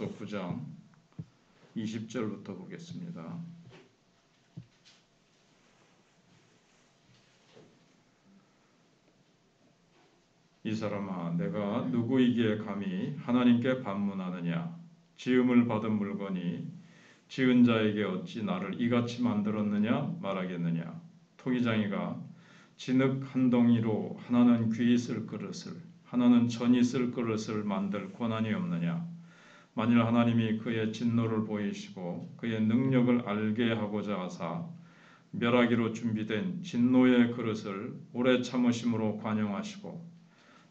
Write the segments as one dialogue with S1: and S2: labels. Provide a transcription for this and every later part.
S1: 이사야서 9장 20절부터 보겠습니다. 이 사람아, 내가 누구이기에 감히 하나님께 반문하느냐? 지음을 받은 물건이 지은 자에게 어찌 나를 이같이 만들었느냐 말하겠느냐? 토기장이가 진흙 한 덩이로 하나는 귀 있을 그릇을 하나는 전 있을 그릇을 만들 권한이 없느냐? 만일 하나님이 그의 진노를 보이시고 그의 능력을 알게 하고자 하사 멸하기로 준비된 진노의 그릇을 오래 참으심으로 관용하시고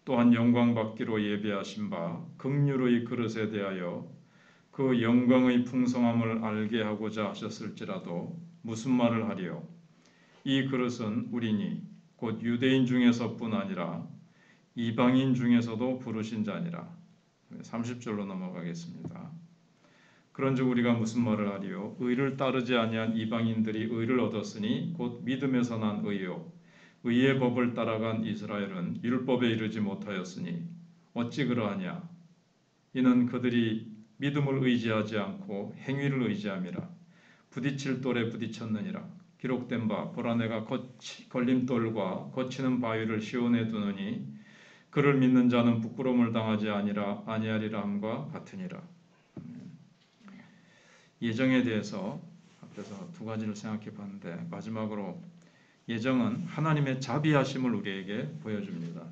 S1: 또한 영광 받기로 예비하신 바 긍휼의 그릇에 대하여 그 영광의 풍성함을 알게 하고자 하셨을지라도 무슨 말을 하리요? 이 그릇은 우리니 곧 유대인 중에서뿐 아니라 이방인 중에서도 부르신 자니라. 30절로 넘어가겠습니다. 그런즉 우리가 무슨 말을 하리요? 의를 따르지 아니한 이방인들이 의를 얻었으니 곧 믿음에서 난 의요. 의의 법을 따라간 이스라엘은 율법에 이르지 못하였으니 어찌 그러하냐? 이는 그들이 믿음을 의지하지 않고 행위를 의지함이라. 부딪힐 돌에 부딪혔느니라. 기록된 바 보라 내가 걸림돌과 거치는 바위를 시온에 두느니 그를 믿는 자는 부끄러움을 당하지 아니하리라 함과 같으니라. 예정에 대해서 앞에서 두 가지를 생각해 봤는데 마지막으로 예정은 하나님의 자비하심을 우리에게 보여줍니다.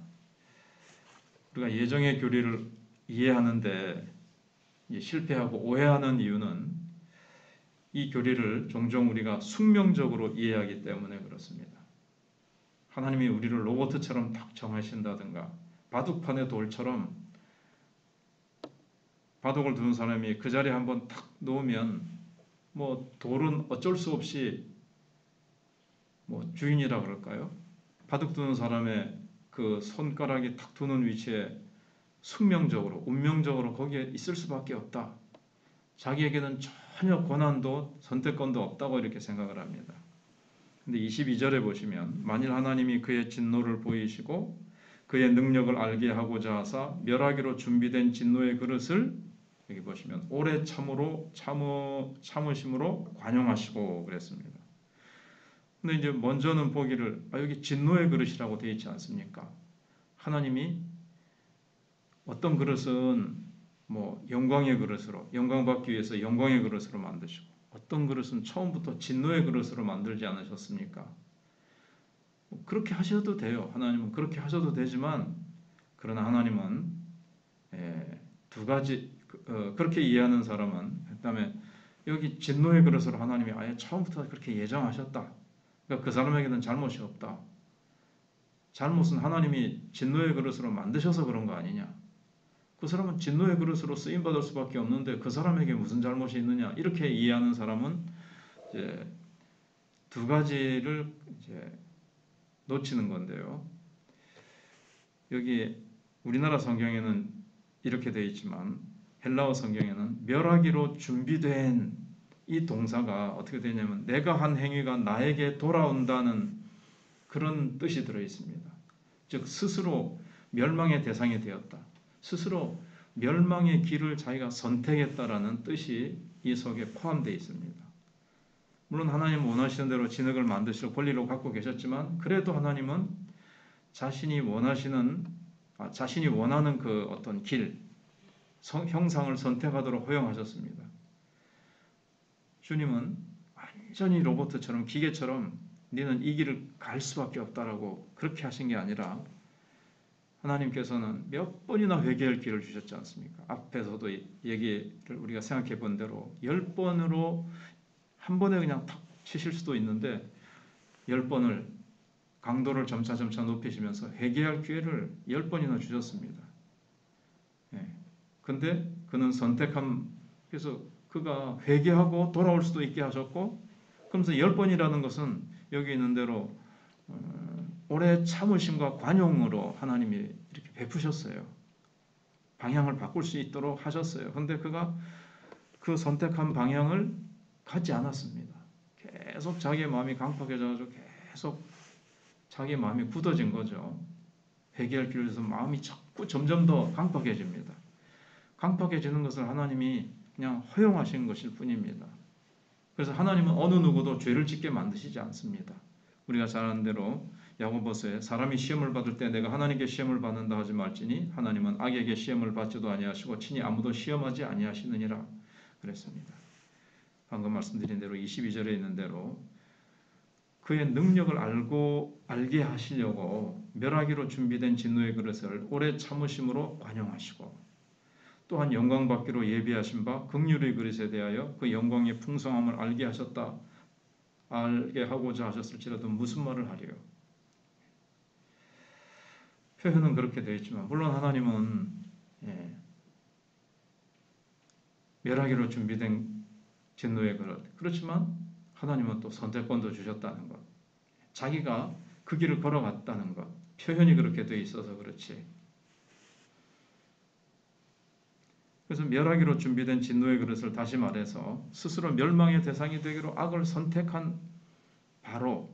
S1: 우리가 예정의 교리를 이해하는데 실패하고 오해하는 이유는 이 교리를 종종 우리가 숙명적으로 이해하기 때문에 그렇습니다. 하나님이 우리를 로봇처럼 딱 정하신다든가 바둑판의 돌처럼 바둑을 두는 사람이 그 자리에 한번 탁 놓으면 돌은 어쩔 수 없이 주인이라 그럴까요? 바둑 두는 사람의 그 손가락이 탁 두는 위치에 숙명적으로 운명적으로 거기에 있을 수밖에 없다. 자기에게는 전혀 권한도 선택권도 없다고 이렇게 생각을 합니다. 근데 22절에 보시면 만일 하나님이 그의 진노를 보이시고 그의 능력을 알게 하고자 하사 멸하기로 준비된 진노의 그릇을 여기 보시면 오래 참으심으로 관용하시고 그랬습니다. 근데 이제 먼저는 보기를 여기 진노의 그릇이라고 되어 있지 않습니까? 하나님이 어떤 그릇은 영광의 그릇으로 영광 받기 위해서 영광의 그릇으로 만드시고 어떤 그릇은 처음부터 진노의 그릇으로 만들지 않으셨습니까? 그렇게 하셔도 돼요. 하나님은 그렇게 하셔도 되지만 그러나 하나님은 두 가지 그렇게 이해하는 사람은 그다음에 여기 진노의 그릇으로 하나님이 아예 처음부터 그렇게 예정하셨다. 그러니까 그 사람에게는 잘못이 없다. 잘못은 하나님이 진노의 그릇으로 만드셔서 그런 거 아니냐. 그 사람은 진노의 그릇으로 쓰임받을 수밖에 없는데 그 사람에게 무슨 잘못이 있느냐. 이렇게 이해하는 사람은 이제 두 가지를 이제 놓치는 건데요. 여기 우리나라 성경에는 이렇게 되어 있지만 헬라어 성경에는 멸하기로 준비된 이 동사가 어떻게 되냐면 내가 한 행위가 나에게 돌아온다는 그런 뜻이 들어 있습니다. 즉 스스로 멸망의 대상이 되었다. 스스로 멸망의 길을 자기가 선택했다라는 뜻이 이 속에 포함되어 있습니다. 물론 하나님은 원하시는 대로 진흙을 만드실 권리를 갖고 계셨지만 그래도 하나님은 자신이 원하는 그 어떤 길, 형상을 선택하도록 허용하셨습니다. 주님은 완전히 로봇처럼 기계처럼 너는 이 길을 갈 수밖에 없다라고 그렇게 하신 게 아니라 하나님께서는 몇 번이나 회개할 기회를 주셨지 않습니까? 앞에서도 얘기를 우리가 생각해 본 대로 10번으로 한 번에 그냥 탁 치실 수도 있는데 10번을 강도를 점차 높이시면서 회개할 기회를 10번이나 주셨습니다. 근데 그는 그래서 그가 회개하고 돌아올 수도 있게 하셨고 그러면서 10번이라는 것은 여기 있는 대로 오래 참으심과 관용으로 하나님이 이렇게 베푸셨어요. 방향을 바꿀 수 있도록 하셨어요. 그런데 그가 그 선택한 방향을 갖지 않았습니다. 계속 자기의 마음이 강팍해져가지고 계속 자기의 마음이 굳어진 거죠. 회개할 길에서 마음이 자꾸 점점 더 강팍해집니다. 강팍해지는 것을 하나님이 그냥 허용하신 것일 뿐입니다. 그래서 하나님은 어느 누구도 죄를 짓게 만드시지 않습니다. 우리가 잘 아는 대로 야고보서에 사람이 시험을 받을 때 내가 하나님께 시험을 받는다 하지 말지니 하나님은 악에게 시험을 받지도 아니하시고 친히 아무도 시험하지 아니하시느니라 그랬습니다. 방금 말씀드린 대로 22절에 있는 대로 그의 능력을 알게 하시려고 멸하기로 준비된 진노의 그릇을 오래 참으심으로 관용하시고 또한 영광 받기로 예비하신 바 긍휼의 그릇에 대하여 그 영광의 풍성함을 알게 하고자 하셨을지라도 무슨 말을 하리요? 표현은 그렇게 되어 있지만 물론 하나님은 멸하기로 준비된 진노의 그릇 그렇지만 하나님은 또 선택권도 주셨다는 것 자기가 그 길을 걸어갔다는 것 표현이 그렇게 되어 있어서 그렇지 그래서 멸하기로 준비된 진노의 그릇을 다시 말해서 스스로 멸망의 대상이 되기로 악을 선택한 바로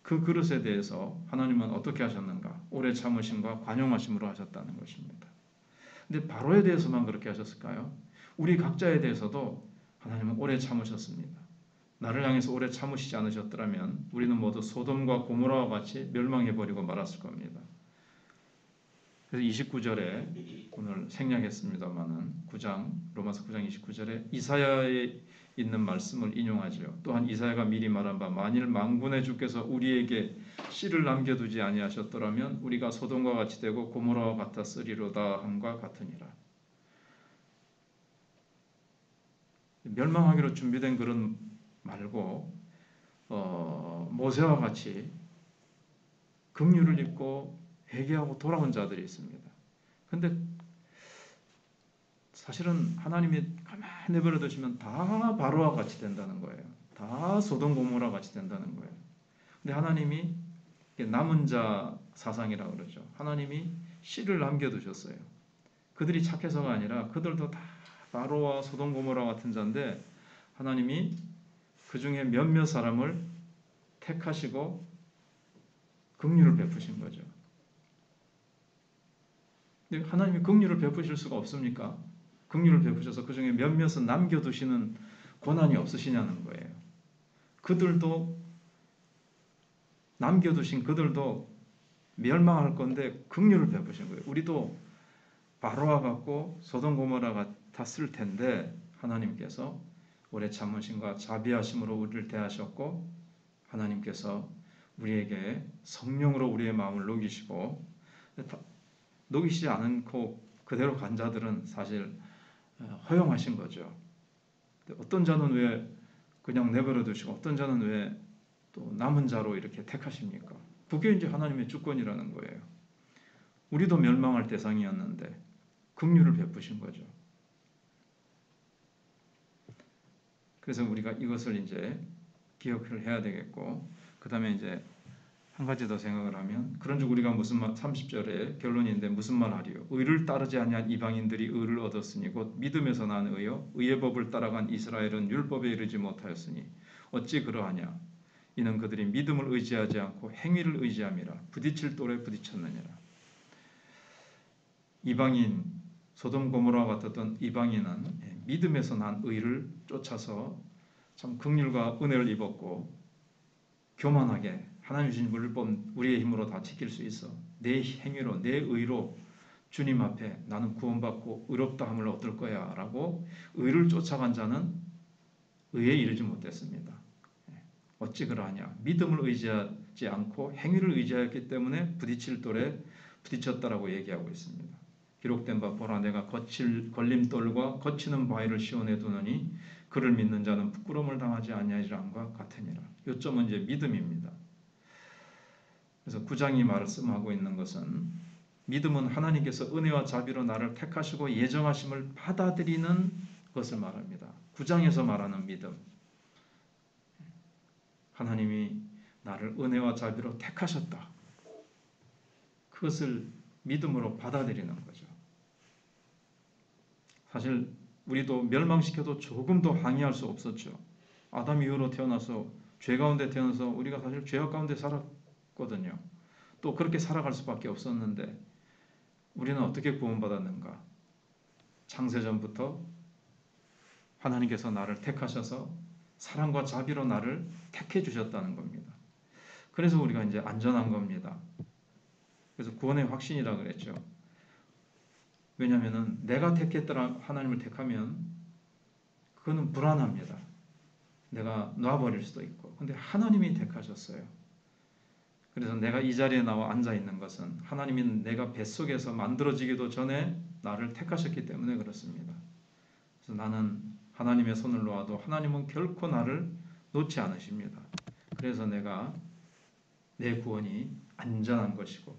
S1: 그 그릇에 대해서 하나님은 어떻게 하셨는가? 오래 참으심과 관용하심으로 하셨다는 것입니다. 근데 바로에 대해서만 그렇게 하셨을까요? 우리 각자에 대해서도 하나님은 오래 참으셨습니다. 나를 향해서 오래 참으시지 않으셨더라면 우리는 모두 소돔과 고모라와 같이 멸망해버리고 말았을 겁니다. 그래서 29절에 오늘 생략했습니다만은 로마서 9장 29절에 이사야에 있는 말씀을 인용하죠. 또한 이사야가 미리 말한 바 만일 만군의 주께서 우리에게 씨를 남겨두지 아니하셨더라면 우리가 소돔과 같이 되고 고모라와 같았으리로다 함과 같으니라. 멸망하기로 준비된 그런 말고 모세와 같이 긍휼을 입고 회개하고 돌아온 자들이 있습니다. 근데 사실은 하나님이 가만히 내버려 두시면 다 바로와 같이 된다는 거예요. 다 소돔 고모라 같이 된다는 거예요. 근데 하나님이 남은 자 사상이라고 그러죠. 하나님이 씨를 남겨두셨어요. 그들이 착해서가 아니라 그들도 다 바로와 소돔 고모라 같은 자인데 하나님이 그 중에 몇몇 사람을 택하시고 긍휼을 베푸신 거죠. 근데 하나님이 긍휼을 베푸실 수가 없습니까? 긍휼을 베푸셔서 그 중에 몇몇은 남겨두시는 권한이 없으시냐는 거예요. 그들도 남겨두신 그들도 멸망할 건데 긍휼을 베푸신 거예요. 우리도 바로와 같고 소돔 고모라 같았을 텐데 하나님께서 오래 참으심과 자비하심으로 우리를 대하셨고 하나님께서 우리에게 성령으로 우리의 마음을 녹이시고 녹이시지 않고 그대로 간 자들은 사실 허용하신 거죠. 어떤 자는 왜 그냥 내버려 두시고 어떤 자는 왜 또 남은 자로 이렇게 택하십니까? 그게 이제 하나님의 주권이라는 거예요. 우리도 멸망할 대상이었는데 긍휼을 베푸신 거죠. 그래서 우리가 이것을 이제 기억을 해야 되겠고 그 다음에 이제 한 가지 더 생각을 하면 그런즉 우리가 무슨 말 30절에 결론인데 무슨 말 하리요 의를 따르지 아니한 이방인들이 의를 얻었으니 곧 믿음에서 난 의요 의의 법을 따라간 이스라엘은 율법에 이르지 못하였으니 어찌 그러하냐 이는 그들이 믿음을 의지하지 않고 행위를 의지함이라 부딪힐 돌에 부딪혔느니라. 이방인 소돔 고모라와 같았던 이방인은 믿음에서 난 의를 쫓아서 참 긍휼과 은혜를 입었고 교만하게 하나님 주신 율법 우리의 힘으로 다 지킬 수 있어 내 행위로 내 의로 주님 앞에 나는 구원받고 의롭다함을 얻을 거야 라고 의를 쫓아간 자는 의에 이르지 못했습니다. 어찌 그러하냐 믿음을 의지하지 않고 행위를 의지하였기 때문에 부딪힐 돌에 부딪혔다라고 얘기하고 있습니다. 기록된 바 보라 내가 걸림돌과 거치는 바위를 시온에 두느니 그를 믿는 자는 부끄러움을 당하지 아니하리라 함과 같으니라. 요점은 이제 믿음입니다. 그래서 9장이 말씀하고 있는 것은 믿음은 하나님께서 은혜와 자비로 나를 택하시고 예정하심을 받아들이는 것을 말합니다. 9장에서 말하는 믿음. 하나님이 나를 은혜와 자비로 택하셨다. 그것을 믿음으로 받아들이는 거죠. 사실 우리도 멸망시켜도 조금도 항의할 수 없었죠. 아담 이후로 태어나서 죄 가운데 태어나서 우리가 사실 죄악 가운데 살았거든요. 또 그렇게 살아갈 수밖에 없었는데 우리는 어떻게 구원받았는가? 창세전부터 하나님께서 나를 택하셔서 사랑과 자비로 나를 택해 주셨다는 겁니다. 그래서 우리가 이제 안전한 겁니다. 그래서 구원의 확신이라 그랬죠. 왜냐하면 내가 택했더라 하나님을 택하면 그거는 불안합니다. 내가 놔버릴 수도 있고. 근데 하나님이 택하셨어요. 그래서 내가 이 자리에 나와 앉아 있는 것은 하나님이 내가 뱃속에서 만들어지기도 전에 나를 택하셨기 때문에 그렇습니다. 그래서 나는 하나님의 손을 놓아도 하나님은 결코 나를 놓지 않으십니다. 그래서 내가 내 구원이 안전한 것이고,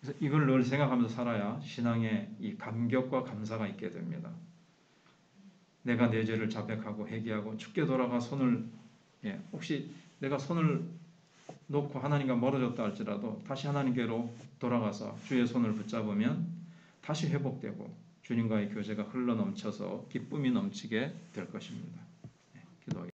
S1: 그래서 이걸 늘 생각하면서 살아야 신앙에 이 감격과 감사가 있게 됩니다. 내가 내 죄를 자백하고 회개하고 죽게 돌아가 손을 혹시 내가 손을 놓고 하나님과 멀어졌다 할지라도 다시 하나님께로 돌아가서 주의 손을 붙잡으면 다시 회복되고 주님과의 교제가 흘러넘쳐서 기쁨이 넘치게 될 것입니다. 기도하겠습니다.